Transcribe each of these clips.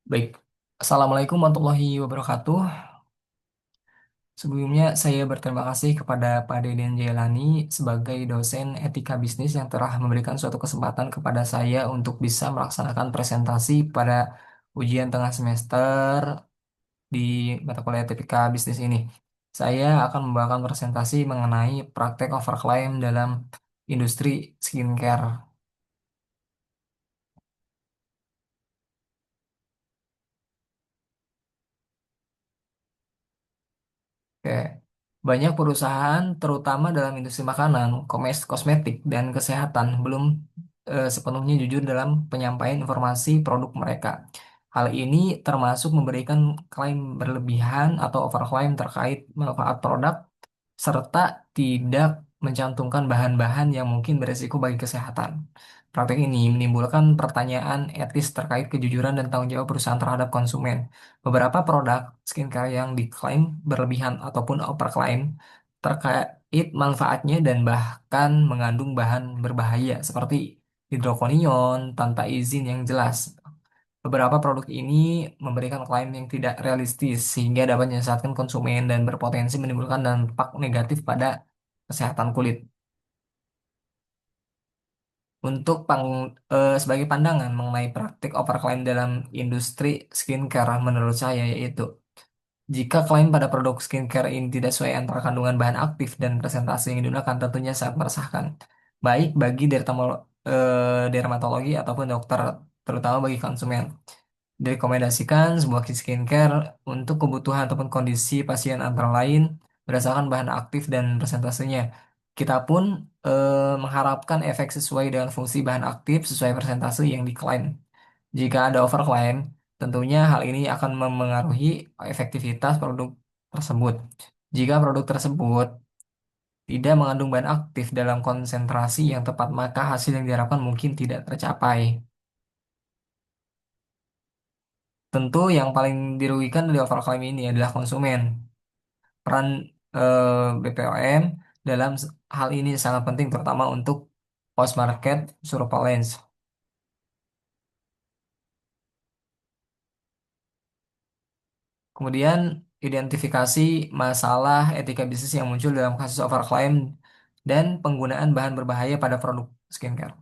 Baik, Assalamualaikum warahmatullahi wabarakatuh. Sebelumnya saya berterima kasih kepada Pak Deden Jailani sebagai dosen etika bisnis yang telah memberikan suatu kesempatan kepada saya untuk bisa melaksanakan presentasi pada ujian tengah semester di mata kuliah etika bisnis ini. Saya akan membawakan presentasi mengenai praktek overclaim dalam industri skincare. Oke. Banyak perusahaan, terutama dalam industri makanan, kosmetik, dan kesehatan, belum sepenuhnya jujur dalam penyampaian informasi produk mereka. Hal ini termasuk memberikan klaim berlebihan atau overclaim terkait manfaat produk serta tidak mencantumkan bahan-bahan yang mungkin berisiko bagi kesehatan. Praktek ini menimbulkan pertanyaan etis terkait kejujuran dan tanggung jawab perusahaan terhadap konsumen. Beberapa produk skincare yang diklaim berlebihan ataupun overclaim terkait manfaatnya dan bahkan mengandung bahan berbahaya seperti hidrokonion tanpa izin yang jelas. Beberapa produk ini memberikan klaim yang tidak realistis sehingga dapat menyesatkan konsumen dan berpotensi menimbulkan dampak negatif pada kesehatan kulit. Sebagai pandangan mengenai praktik overclaim dalam industri skincare menurut saya yaitu jika klaim pada produk skincare ini tidak sesuai antara kandungan bahan aktif dan presentasi yang digunakan tentunya sangat meresahkan. Baik bagi dermatologi ataupun dokter, terutama bagi konsumen. Direkomendasikan sebuah kit skincare untuk kebutuhan ataupun kondisi pasien antara lain berdasarkan bahan aktif dan presentasinya. Kita pun mengharapkan efek sesuai dengan fungsi bahan aktif sesuai presentasi yang diklaim. Jika ada overclaim, tentunya hal ini akan memengaruhi efektivitas produk tersebut. Jika produk tersebut tidak mengandung bahan aktif dalam konsentrasi yang tepat, maka hasil yang diharapkan mungkin tidak tercapai. Tentu yang paling dirugikan dari overclaim ini adalah konsumen. Peran BPOM dalam hal ini sangat penting terutama untuk post market surveillance. Kemudian identifikasi masalah etika bisnis yang muncul dalam kasus overclaim dan penggunaan bahan berbahaya pada produk skincare.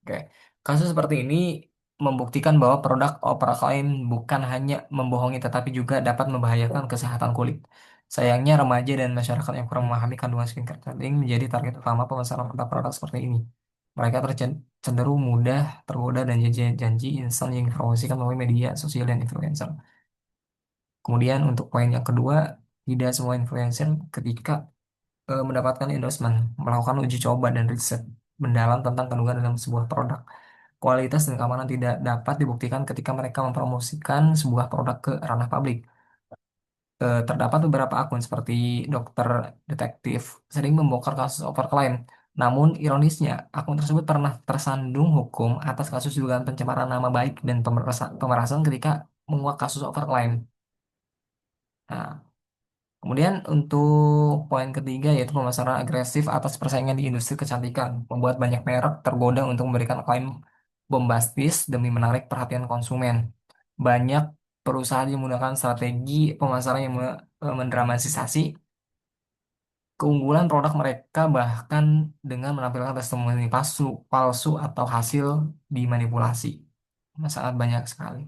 Oke. Kasus seperti ini membuktikan bahwa produk overclaim bukan hanya membohongi tetapi juga dapat membahayakan kesehatan kulit. Sayangnya remaja dan masyarakat yang kurang memahami kandungan skincare sering menjadi target utama pemesanan produk-produk seperti ini. Mereka cenderung mudah tergoda dan janji instan yang dipromosikan melalui media sosial dan influencer. Kemudian untuk poin yang kedua, tidak semua influencer ketika mendapatkan endorsement, melakukan uji coba dan riset mendalam tentang kandungan dalam sebuah produk. Kualitas dan keamanan tidak dapat dibuktikan ketika mereka mempromosikan sebuah produk ke ranah publik. Terdapat beberapa akun seperti dokter detektif sering membongkar kasus overclaim. Namun ironisnya, akun tersebut pernah tersandung hukum atas kasus dugaan pencemaran nama baik dan pemerasan ketika menguak kasus overclaim. Nah, kemudian untuk poin ketiga yaitu pemasaran agresif atas persaingan di industri kecantikan, membuat banyak merek tergoda untuk memberikan klaim bombastis demi menarik perhatian konsumen. Banyak perusahaan yang menggunakan strategi pemasaran yang mendramatisasi keunggulan produk mereka bahkan dengan menampilkan testimoni palsu atau hasil dimanipulasi. Sangat banyak sekali.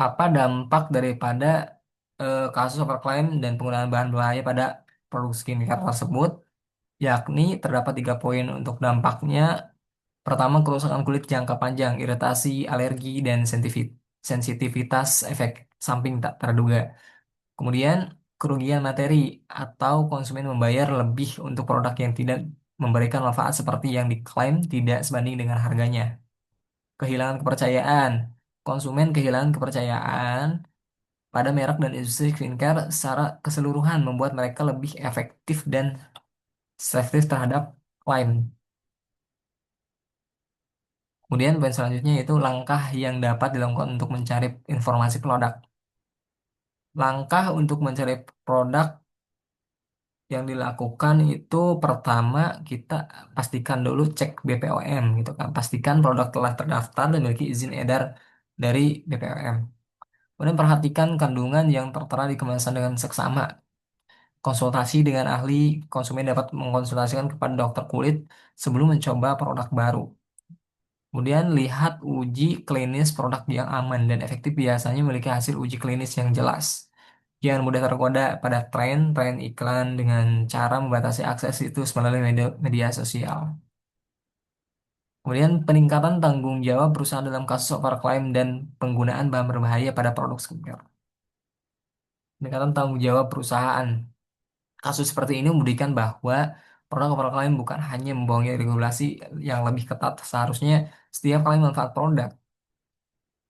Apa dampak daripada kasus overclaim dan penggunaan bahan berbahaya pada produk skincare tersebut? Yakni terdapat 3 poin untuk dampaknya. Pertama, kerusakan kulit jangka panjang, iritasi, alergi, dan sensitivitas efek samping tak terduga. Kemudian, kerugian materi atau konsumen membayar lebih untuk produk yang tidak memberikan manfaat seperti yang diklaim tidak sebanding dengan harganya. Kehilangan kepercayaan. Konsumen kehilangan kepercayaan pada merek dan industri skincare secara keseluruhan membuat mereka lebih efektif dan selektif terhadap klaim. Kemudian poin selanjutnya yaitu langkah yang dapat dilakukan untuk mencari informasi produk. Langkah untuk mencari produk Yang dilakukan itu pertama kita pastikan dulu cek BPOM gitu kan. Pastikan produk telah terdaftar dan memiliki izin edar dari BPOM. Kemudian perhatikan kandungan yang tertera di kemasan dengan seksama. Konsultasi dengan ahli, konsumen dapat mengkonsultasikan kepada dokter kulit sebelum mencoba produk baru. Kemudian lihat uji klinis produk yang aman dan efektif biasanya memiliki hasil uji klinis yang jelas. Jangan mudah tergoda pada tren iklan dengan cara membatasi akses situs melalui media sosial. Kemudian peningkatan tanggung jawab perusahaan dalam kasus overclaim dan penggunaan bahan berbahaya pada produk skincare. Peningkatan tanggung jawab perusahaan. Kasus seperti ini membuktikan bahwa produk overclaim bukan hanya membohongi regulasi yang lebih ketat. Seharusnya setiap kali manfaat produk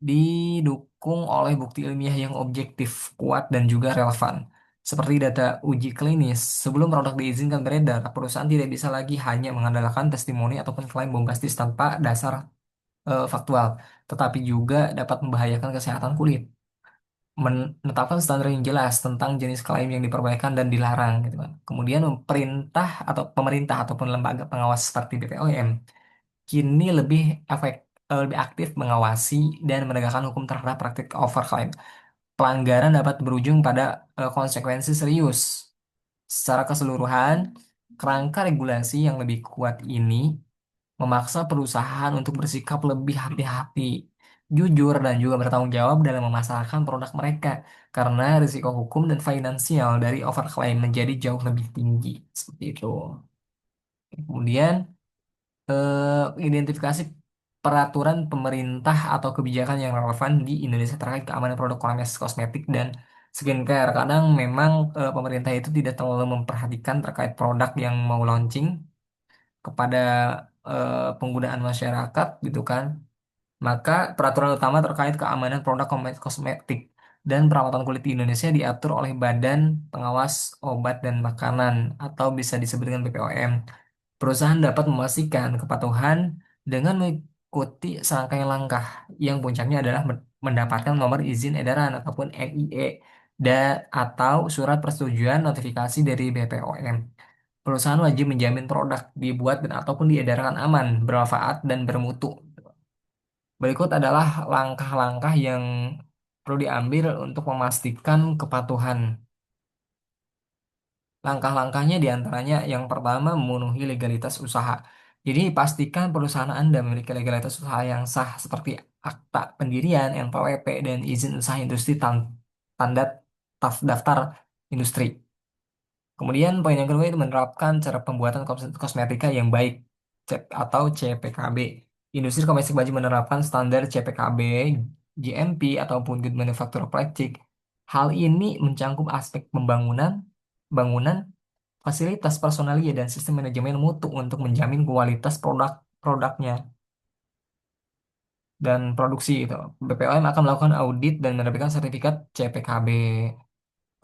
didukung oleh bukti ilmiah yang objektif, kuat, dan juga relevan. Seperti data uji klinis, sebelum produk diizinkan beredar, perusahaan tidak bisa lagi hanya mengandalkan testimoni ataupun klaim bombastis tanpa dasar faktual, tetapi juga dapat membahayakan kesehatan kulit. Menetapkan standar yang jelas tentang jenis klaim yang diperbolehkan dan dilarang, gitu kan. Kemudian pemerintah ataupun lembaga pengawas seperti BPOM kini lebih aktif mengawasi dan menegakkan hukum terhadap praktik overclaim. Pelanggaran dapat berujung pada konsekuensi serius. Secara keseluruhan, kerangka regulasi yang lebih kuat ini memaksa perusahaan untuk bersikap lebih hati-hati, jujur, dan juga bertanggung jawab dalam memasarkan produk mereka karena risiko hukum dan finansial dari overclaim menjadi jauh lebih tinggi. Seperti itu. Kemudian, identifikasi peraturan pemerintah atau kebijakan yang relevan di Indonesia terkait keamanan produk kosmetik dan skincare. Kadang memang pemerintah itu tidak terlalu memperhatikan terkait produk yang mau launching kepada penggunaan masyarakat gitu kan. Maka peraturan utama terkait keamanan produk kosmetik dan perawatan kulit di Indonesia diatur oleh Badan Pengawas Obat dan Makanan atau bisa disebut dengan BPOM. Perusahaan dapat memastikan kepatuhan dengan mengikuti serangkaian langkah yang puncaknya adalah mendapatkan nomor izin edaran ataupun NIE atau surat persetujuan notifikasi dari BPOM. Perusahaan wajib menjamin produk dibuat dan ataupun diedarkan aman, bermanfaat dan bermutu. Berikut adalah langkah-langkah yang perlu diambil untuk memastikan kepatuhan. Langkah-langkahnya diantaranya yang pertama memenuhi legalitas usaha. Jadi pastikan perusahaan Anda memiliki legalitas usaha yang sah seperti akta pendirian, NPWP, dan izin usaha industri tanda daftar industri. Kemudian poin yang kedua itu menerapkan cara pembuatan kosmetika yang baik atau CPKB. Industri kosmetik wajib menerapkan standar CPKB, GMP ataupun Good Manufacturer Practice. Hal ini mencangkup aspek bangunan, fasilitas personalia dan sistem manajemen mutu untuk menjamin kualitas produknya dan produksi itu. BPOM akan melakukan audit dan menerbitkan sertifikat CPKB.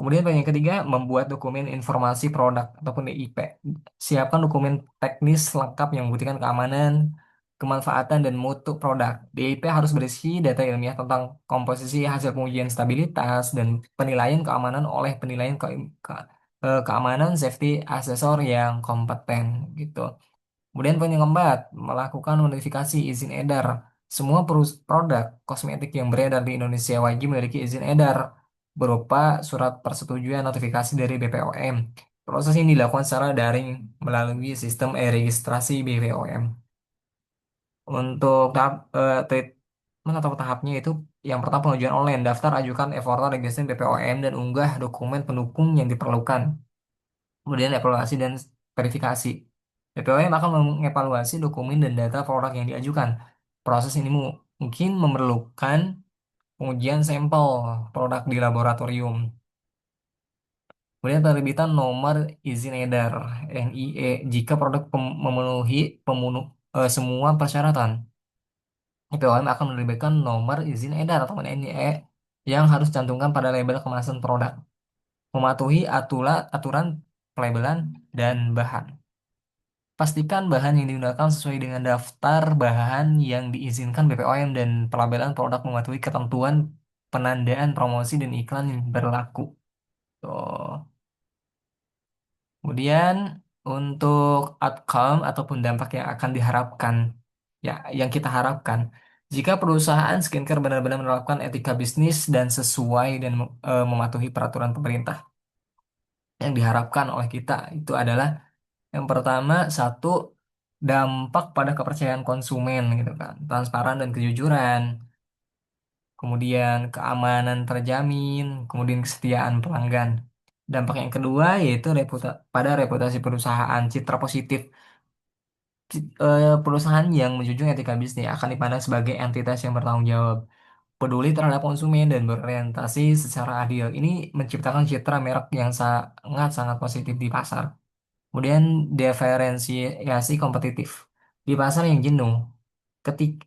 Kemudian poin yang ketiga, membuat dokumen informasi produk ataupun DIP. Siapkan dokumen teknis lengkap yang membuktikan keamanan, kemanfaatan, dan mutu produk. DIP harus berisi data ilmiah tentang komposisi hasil pengujian stabilitas dan penilaian keamanan oleh keamanan safety asesor yang kompeten gitu. Kemudian poin yang keempat, melakukan modifikasi izin edar. Semua produk kosmetik yang beredar di Indonesia wajib memiliki izin edar berupa surat persetujuan notifikasi dari BPOM. Proses ini dilakukan secara daring melalui sistem e-registrasi BPOM. Untuk treatment atau tahapnya itu yang pertama pengajuan online, daftar ajukan e-formal registrasi BPOM dan unggah dokumen pendukung yang diperlukan. Kemudian evaluasi dan verifikasi. BPOM akan mengevaluasi dokumen dan data produk yang diajukan. Proses ini mungkin memerlukan pengujian sampel produk di laboratorium. Kemudian penerbitan nomor izin edar NIE jika produk memenuhi semua persyaratan. BPOM akan menerbitkan nomor izin edar atau NIE yang harus cantumkan pada label kemasan produk. Mematuhi aturan pelabelan dan bahan. Pastikan bahan yang digunakan sesuai dengan daftar bahan yang diizinkan BPOM dan pelabelan produk mematuhi ketentuan penandaan promosi dan iklan yang berlaku. Tuh. Kemudian untuk outcome ataupun dampak yang akan diharapkan, ya, yang kita harapkan, jika perusahaan skincare benar-benar menerapkan etika bisnis dan sesuai dan mematuhi peraturan pemerintah, yang diharapkan oleh kita itu adalah yang pertama, satu, dampak pada kepercayaan konsumen gitu kan, transparan dan kejujuran, kemudian keamanan terjamin, kemudian kesetiaan pelanggan. Dampak yang kedua yaitu pada reputasi perusahaan, citra positif. Perusahaan yang menjunjung etika bisnis akan dipandang sebagai entitas yang bertanggung jawab, peduli terhadap konsumen dan berorientasi secara adil. Ini menciptakan citra merek yang sangat-sangat positif di pasar. Kemudian diferensiasi kompetitif. Di pasar yang jenuh,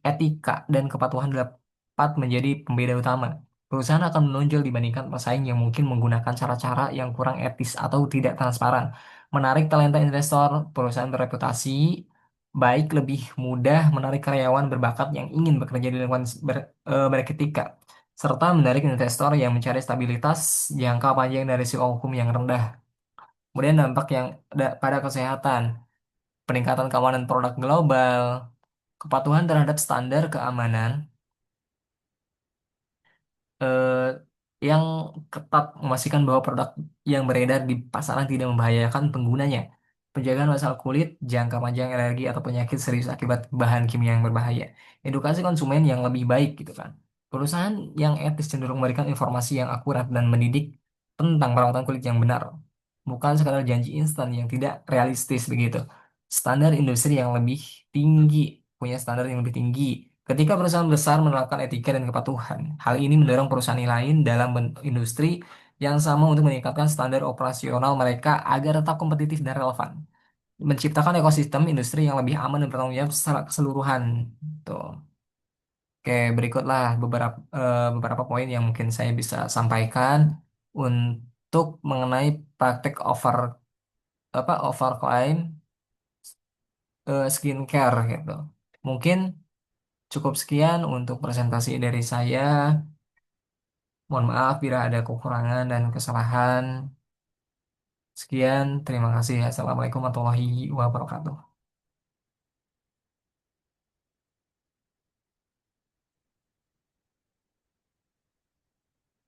etika dan kepatuhan dapat menjadi pembeda utama. Perusahaan akan menonjol dibandingkan pesaing yang mungkin menggunakan cara-cara yang kurang etis atau tidak transparan. Menarik talenta investor, perusahaan bereputasi baik lebih mudah menarik karyawan berbakat yang ingin bekerja di lingkungan beretika, serta menarik investor yang mencari stabilitas jangka panjang dari risiko hukum yang rendah. Kemudian dampak yang pada kesehatan, peningkatan keamanan produk global, kepatuhan terhadap standar keamanan eh, yang ketat memastikan bahwa produk yang beredar di pasaran tidak membahayakan penggunanya. Penjagaan masalah kulit, jangka panjang alergi atau penyakit serius akibat bahan kimia yang berbahaya. Edukasi konsumen yang lebih baik gitu kan. Perusahaan yang etis cenderung memberikan informasi yang akurat dan mendidik tentang perawatan kulit yang benar. Bukan sekadar janji instan yang tidak realistis begitu. Standar industri yang lebih tinggi, punya standar yang lebih tinggi. Ketika perusahaan besar menerapkan etika dan kepatuhan, hal ini mendorong perusahaan lain dalam industri yang sama untuk meningkatkan standar operasional mereka agar tetap kompetitif dan relevan. Menciptakan ekosistem industri yang lebih aman dan bertanggung jawab secara keseluruhan. Tuh. Oke, berikutlah beberapa poin yang mungkin saya bisa sampaikan untuk mengenai praktek overclaim skincare gitu. Mungkin cukup sekian untuk presentasi dari saya. Mohon maaf bila ada kekurangan dan kesalahan. Sekian, terima kasih. Assalamualaikum warahmatullahi wabarakatuh.